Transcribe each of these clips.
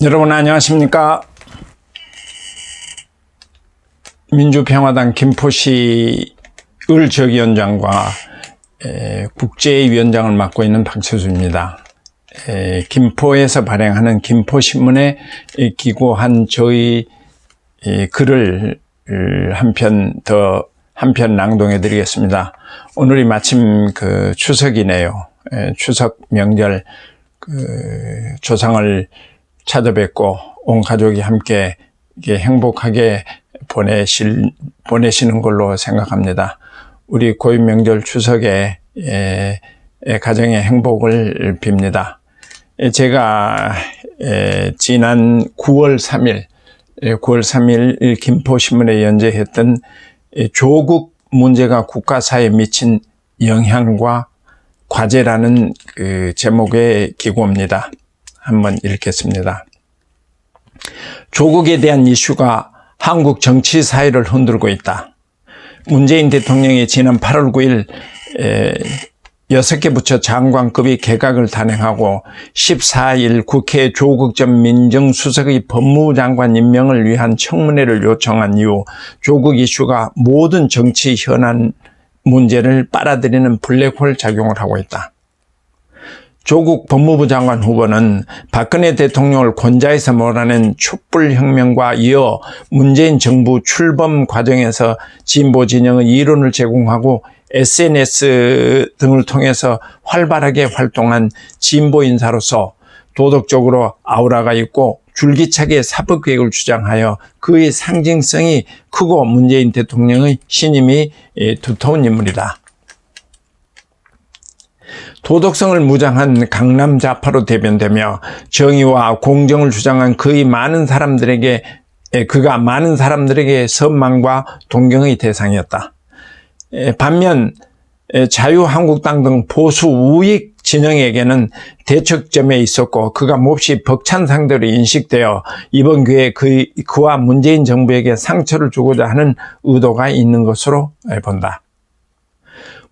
여러분 안녕하십니까? 민주평화당 김포시 을지역위원장과 국제위원장을 맡고 있는 박철수입니다. 김포에서 발행하는 김포신문에 기고한 저희 글을 한 편 낭독해 드리겠습니다. 오늘이 마침 추석이네요. 추석 명절 조상을 찾아뵙고 온 가족이 함께 행복하게 보내시는 걸로 생각합니다. 우리 고유 명절 추석에 가정의 행복을 빕니다. 제가 지난 9월 3일 김포신문에 연재했던 조국 문제가 국가사회에 미친 영향과 과제라는 제목의 기고입니다. 한번 읽겠습니다. 조국에 대한 이슈가 한국 정치 사회를 흔들고 있다. 문재인 대통령이 지난 8월 9일 6개 부처 장관급이 개각을 단행하고 14일 국회에 조국 전 민정수석의 법무부 장관 임명을 위한 청문회를 요청한 이후 조국 이슈가 모든 정치 현안 문제를 빨아들이는 블랙홀 작용을 하고 있다. 조국 법무부 장관 후보는 박근혜 대통령을 권좌에서 몰아낸 촛불혁명과 이어 문재인 정부 출범 과정에서 진보 진영의 이론을 제공하고 SNS 등을 통해서 활발하게 활동한 진보 인사로서 도덕적으로 아우라가 있고 줄기차게 사법개혁을 주장하여 그의 상징성이 크고 문재인 대통령의 신임이 두터운 인물이다. 도덕성을 무장한 강남 좌파로 대변되며 정의와 공정을 주장한 그가 많은 사람들에게 선망과 동경의 대상이었다. 반면 자유한국당 등 보수 우익 진영에게는 대척점에 있었고 그가 몹시 벅찬 상대로 인식되어 이번 기회에 그와 문재인 정부에게 상처를 주고자 하는 의도가 있는 것으로 본다.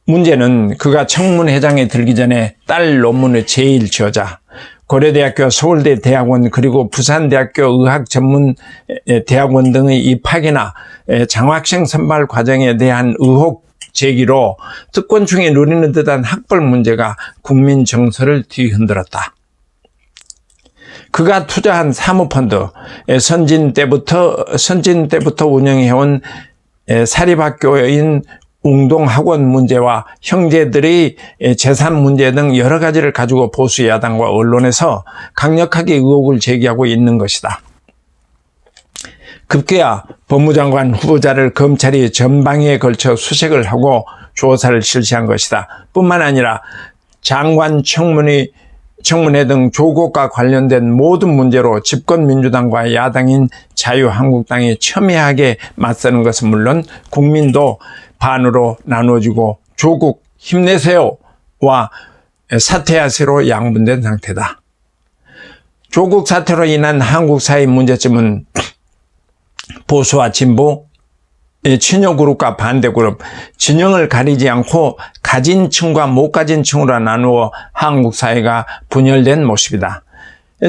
문제는 그가 청문회장에 들기 전에 딸 논문을 제일 지어자 고려대학교, 서울대 대학원 그리고 부산대학교 의학전문대학원 등의 입학이나 장학생 선발 과정에 대한 의혹 제기로 특권층이 누리는 듯한 학벌 문제가 국민 정서를 뒤흔들었다. 그가 투자한 사모펀드, 선진 때부터 운영해온 사립학교인 웅동학원 문제와 형제들의 재산 문제 등 여러 가지를 가지고 보수 야당과 언론에서 강력하게 의혹을 제기하고 있는 것이다. 급기야 법무장관 후보자를 검찰이 전방위에 걸쳐 수색을 하고 조사를 실시한 것이다. 뿐만 아니라 장관 청문회 등 조국과 관련된 모든 문제로 집권민주당과 야당인 자유한국당이 첨예하게 맞서는 것은 물론 국민도 반으로 나누어지고 조국 힘내세요와 사퇴하세요로 양분된 상태다. 조국 사태로 인한 한국 사회 문제점은 보수와 진보, 친여 그룹과 반대 그룹, 진영을 가리지 않고 가진 층과 못 가진 층으로 나누어 한국 사회가 분열된 모습이다.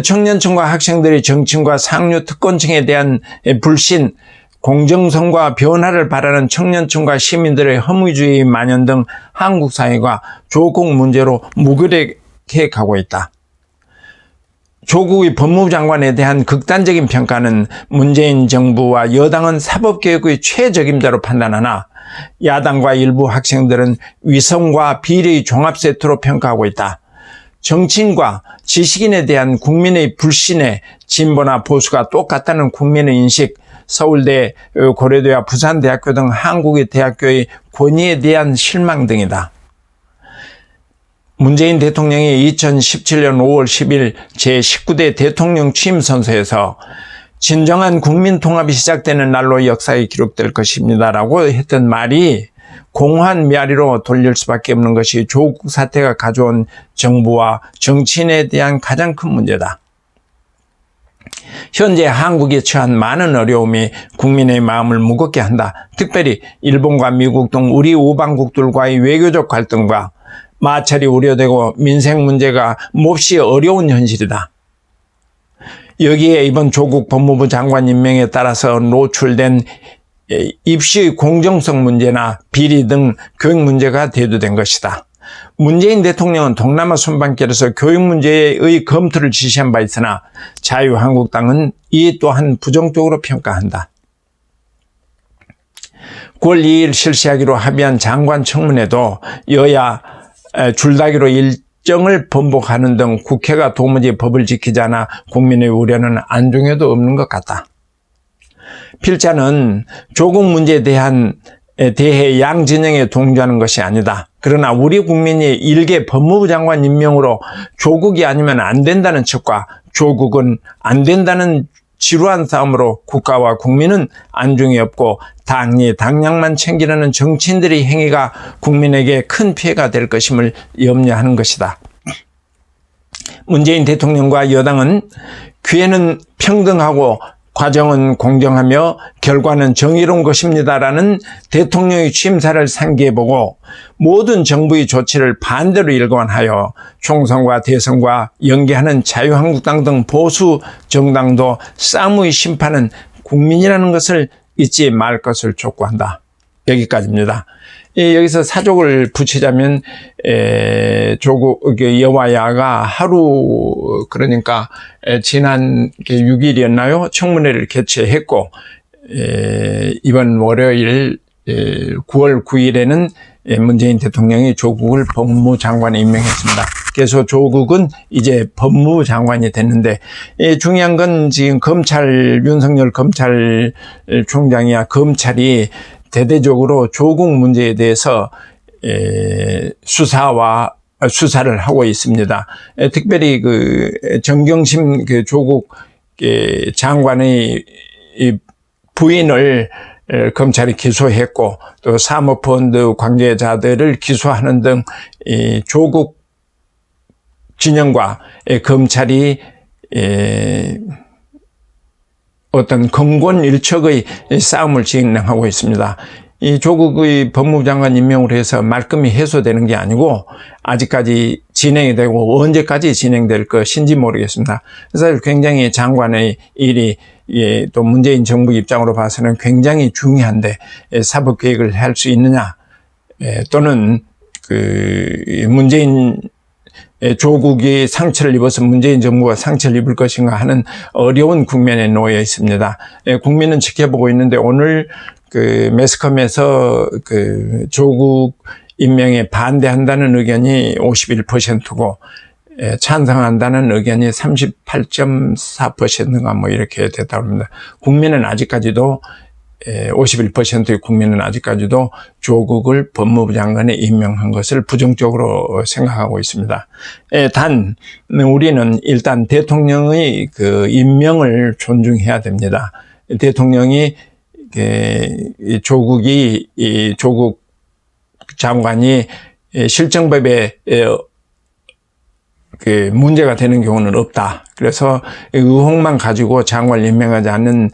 청년층과 학생들이 정치인과 상류 특권층에 대한 불신, 공정성과 변화를 바라는 청년층과 시민들의 허무주의 만연 등 한국 사회가 조국 문제로 무결하게 가고 있다. 조국의 법무부 장관에 대한 극단적인 평가는 문재인 정부와 여당은 사법개혁의 최적임자로 판단하나 야당과 일부 학생들은 위선과 비리의 종합세트로 평가하고 있다. 정치인과 지식인에 대한 국민의 불신에 진보나 보수가 똑같다는 국민의 인식, 서울대, 고려대와 부산대학교 등 한국의 대학교의 권위에 대한 실망 등이다. 문재인 대통령이 2017년 5월 10일 제19대 대통령 취임 선서에서 진정한 국민 통합이 시작되는 날로 역사에 기록될 것입니다라고 했던 말이 공허한 메아리로 돌릴 수밖에 없는 것이 조국 사태가 가져온 정부와 정치인에 대한 가장 큰 문제다. 현재 한국이 처한 많은 어려움이 국민의 마음을 무겁게 한다. 특별히 일본과 미국 등 우리 우방국들과의 외교적 갈등과 마찰이 우려되고 민생 문제가 몹시 어려운 현실이다. 여기에 이번 조국 법무부 장관 임명에 따라서 노출된 입시의 공정성 문제나 비리 등 교육 문제가 대두된 것이다. 문재인 대통령은 동남아 순방길에서 교육 문제의 검토를 지시한 바 있으나 자유한국당은 이 또한 부정적으로 평가한다. 9월 2일 실시하기로 합의한 장관 청문회도 여야 줄다리기로 일정을 번복하는 등 국회가 도무지 법을 지키지 않아 국민의 우려는 안중에도 없는 것 같다. 필자는 조국 문제에 대해 양진영에 동조하는 것이 아니다. 그러나 우리 국민이 일개 법무부 장관 임명으로 조국이 아니면 안 된다는 척과 조국은 안 된다는 지루한 싸움으로 국가와 국민은 안중이 없고 당량만 챙기려는 정치인들의 행위가 국민에게 큰 피해가 될 것임을 염려하는 것이다. 문재인 대통령과 여당은 기회는 평등하고 과정은 공정하며 결과는 정의로운 것입니다라는 대통령의 취임사를 상기해보고 모든 정부의 조치를 반대로 일관하여 총선과 대선과 연계하는 자유한국당 등 보수 정당도 싸움의 심판은 국민이라는 것을 잊지 말 것을 촉구한다. 여기까지입니다. 여기서 사족을 붙이자면 조국 여와야가 하루 그러니까 지난 6일이었나요? 청문회를 개최했고 이번 월요일 9월 9일에는 문재인 대통령이 조국을 법무부 장관에 임명했습니다. 그래서 조국은 이제 법무부 장관이 됐는데 중요한 건 지금 윤석열 검찰총장이야 검찰이 대대적으로 조국 문제에 대해서 수사를 하고 있습니다. 특별히 정경심 조국 장관의 부인을 검찰이 기소했고 또 사모펀드 관계자들을 기소하는 등 조국 진영과 검찰이 어떤 건곤일척의 싸움을 진행하고 있습니다. 이 조국의 법무부 장관 임명으로 해서 말끔히 해소되는 게 아니고 아직까지 진행이 되고 언제까지 진행될 것인지 모르겠습니다. 그래서 굉장히 장관의 일이 또 문재인 정부 입장으로 봐서는 굉장히 중요한데 사법 개혁을 할 수 있느냐 또는 조국이 상처를 입어서 문재인 정부가 상처를 입을 것인가 하는 어려운 국면에 놓여 있습니다. 국민은 지켜보고 있는데 오늘 매스컴에서 조국 임명에 반대한다는 의견이 51%고 찬성한다는 의견이 38.4%가 이렇게 됐다고 합니다. 국민은 아직까지도 51%의 국민은 아직까지도 조국을 법무부 장관에 임명한 것을 부정적으로 생각하고 있습니다. 단 우리는 일단 대통령의 임명을 존중해야 됩니다. 대통령이 조국 장관이 실정법에 문제가 되는 경우는 없다. 그래서 의혹만 가지고 장관을 임명하지 않는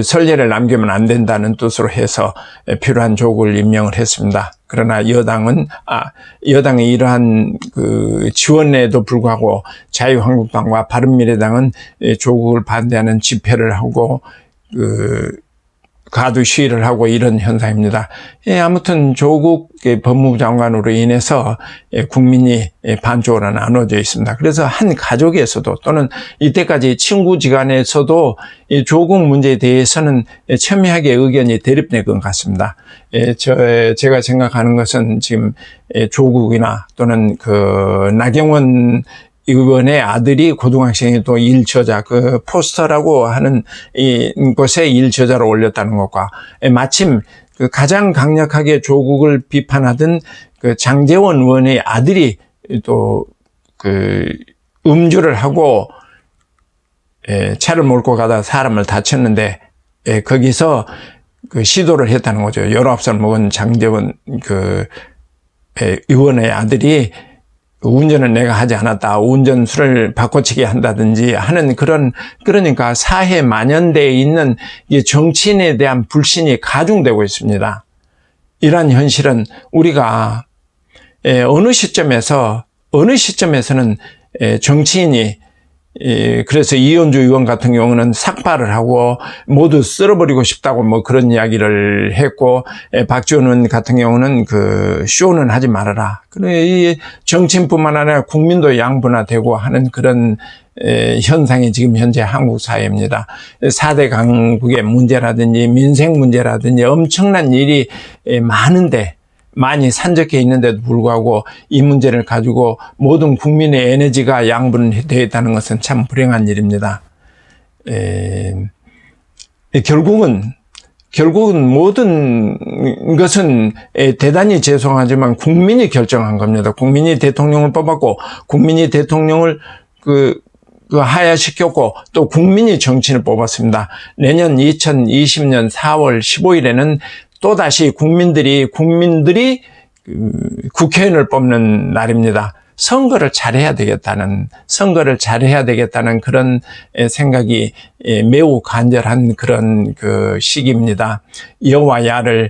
선례를 남기면 안 된다는 뜻으로 해서 필요한 조국을 임명을 했습니다. 그러나 여당의 이러한 지원에도 불구하고 자유한국당과 바른미래당은 조국을 반대하는 집회를 하고 가두 시위를 하고 이런 현상입니다. 아무튼 조국 법무부 장관으로 인해서 국민이 반쪽으로 나눠져 있습니다. 그래서 한 가족에서도 또는 이때까지 친구지간에서도 조국 문제에 대해서는 첨예하게 의견이 대립된 것 같습니다. 제가 생각하는 것은 지금 조국이나 또는 나경원 의원의 아들이 고등학생이 또 일저자, 포스터라고 하는 곳에 일저자로 올렸다는 것과 마침 가장 강력하게 조국을 비판하던 장제원 의원의 아들이 또 음주를 하고 차를 몰고 가다 사람을 다쳤는데 거기서 시도를 했다는 거죠. 19살 먹은 장제원 의원의 아들이 운전은 내가 하지 않았다. 운전수를 바꿔치기 한다든지 하는 그러니까 사회에 만연되어 있는 정치인에 대한 불신이 가중되고 있습니다. 이러한 현실은 우리가 어느 시점에서는 정치인이 그래서 이현주 의원 같은 경우는 삭발을 하고 모두 쓸어버리고 싶다고 뭐 그런 이야기를 했고, 박지원 의원 같은 경우는 그 쇼는 하지 말아라. 그래, 이 정치인뿐만 아니라 국민도 양분화되고 하는 그런 현상이 지금 현재 한국 사회입니다. 4대 강국의 문제라든지 민생 문제라든지 엄청난 일이 많은데, 많이 산적해 있는데도 불구하고 이 문제를 가지고 모든 국민의 에너지가 양분되어 있다는 것은 참 불행한 일입니다. 결국은 모든 것은 대단히 죄송하지만 국민이 결정한 겁니다. 국민이 대통령을 뽑았고, 국민이 대통령을 하야시켰고, 또 국민이 정치인을 뽑았습니다. 내년 2020년 4월 15일에는 또다시 국민들이 국회의원을 뽑는 날입니다. 선거를 잘해야 되겠다는 그런 생각이 매우 간절한 그런 그 시기입니다. 여와 야를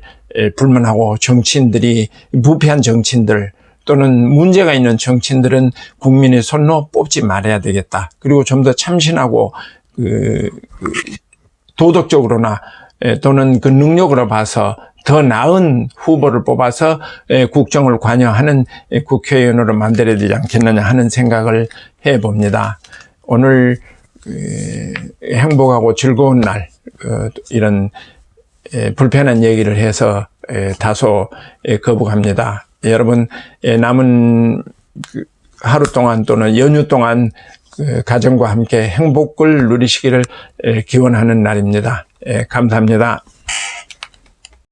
불문하고 정치인들이, 부패한 정치인들 또는 문제가 있는 정치인들은 국민의 손로 뽑지 말아야 되겠다. 그리고 좀 더 참신하고 도덕적으로나 또는 그 능력으로 봐서 더 나은 후보를 뽑아서 국정을 관여하는 국회의원으로 만들어야 되지 않겠느냐 하는 생각을 해봅니다. 오늘 행복하고 즐거운 날, 이런 불편한 얘기를 해서 다소 거북합니다. 여러분, 남은 하루 동안 또는 연휴 동안 가정과 함께 행복을 누리시기를 기원하는 날입니다. 감사합니다.